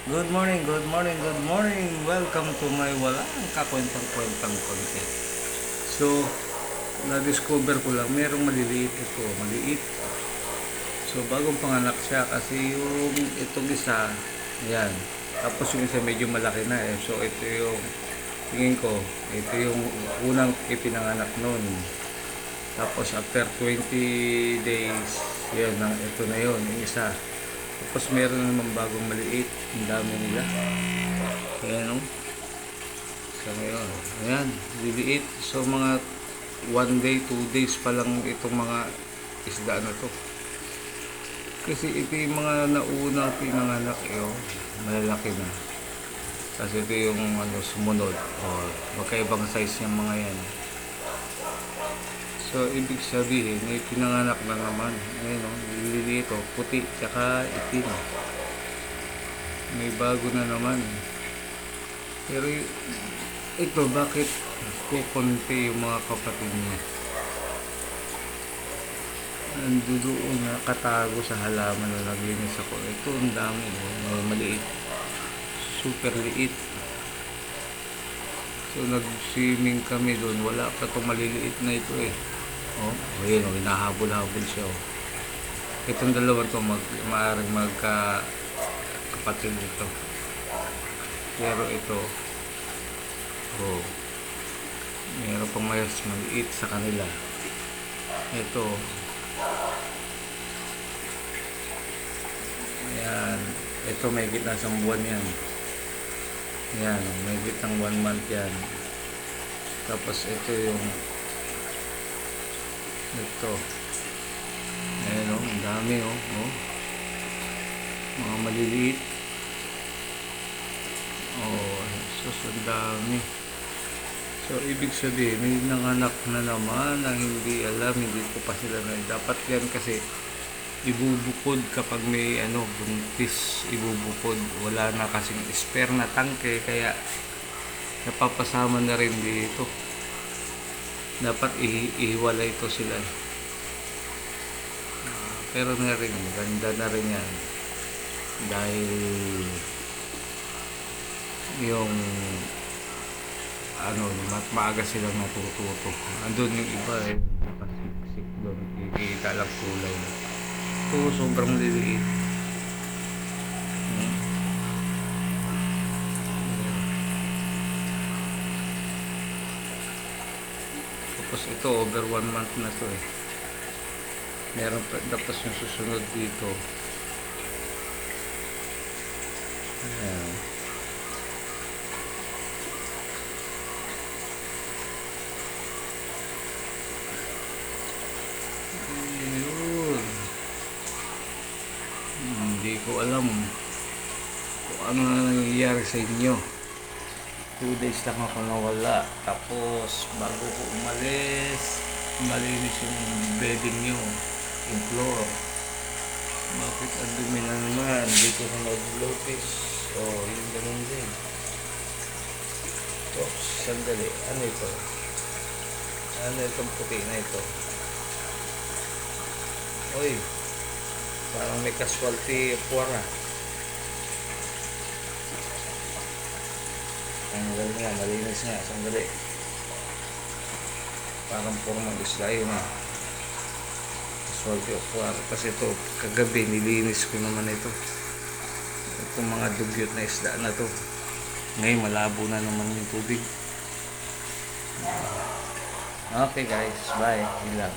Good morning, good morning, good morning. Welcome to my walang kakwentang-kwentang content. So, na-discover ko lang, merong maliliit ito, maliit. So, bagong panganak siya kasi yung itong isa, yan. Tapos yung isa medyo malaki na eh. So, ito yung, tingin ko, ito yung unang ipinanganak nun. Tapos, after 20 days, yan, ito na yun, yung isa. Tapos meron naman bagong maliit. Ang dami nila. Ayan o. So ngayon. Ayan. Liliit. So mga 1 day, 2 days pa lang itong mga isda na to. Kasi ito yung mga naunang pinanganak. Malalaki na. Kasi ito yung sumunod. Magkaibang size yung mga yan. So, ibig sabihin, may pinanganak na naman. Ayan o, liliit o, puti, tsaka itim. May bago na naman. Pero, ito, bakit kukunti yung mga kapatid niya? Nandoon nakatago sa halaman na naglinis ako. Ito, ang dami. Maliit. Super liit. So, nag-swimming kami doon. Wala pa itong maliliit na ito eh. Ayun hinahabol-habol siya. Itong dalawa to maaaring magka-kapatid ito. Pero ito, meron pang mas maliit sa kanila. Ito, ayan. Ito may gitna sa buwan yan. Ayan, may gitnang 1 month yan. Tapos ito yung ito. Ayan o, ang dami o. Mga maliliit. Sus, ang dami. So, ibig sabihin, may nanganak na naman na hindi alam, hindi ko pa sila na. Dapat yan kasi ibubukod kapag may buntis, ibubukod. Wala na kasing spare na tangke, kaya napapasama na rin dito. Dapat ihiwalay ito sila. Pero na rin, ganda na rin yan. Dahil yung maaga silang natututo. Andun yung iba pasiksik doon. Kikita lang kulay. Ito, sobrang liliit. Tapos ito, over 1 month na to eh. Meron pa, tapos yung susunod dito. Ayan. Ayun. Hindi ko alam kung ano na nangyayari sa inyo. 2 days lang ako nawala. Tapos, bago ko umalis, malinis yung bedding nyo, yung floor. Bakit ang dumi na naman? Hindi ko na mag-lotus. Yung ganun din. Oops, sandali. Ano ito? Ano itong puti na ito? Uy, parang may casualty puwara. Tanggal nga, malinis nga, sandali. Parang formang isla yun na. Casualty of water. Kasi ito, kagabi nilinis ko naman ito. Itong mga dugyot na isda na to. Ngayon malabo na naman yung tubig. Okay guys, bye. Yun lang.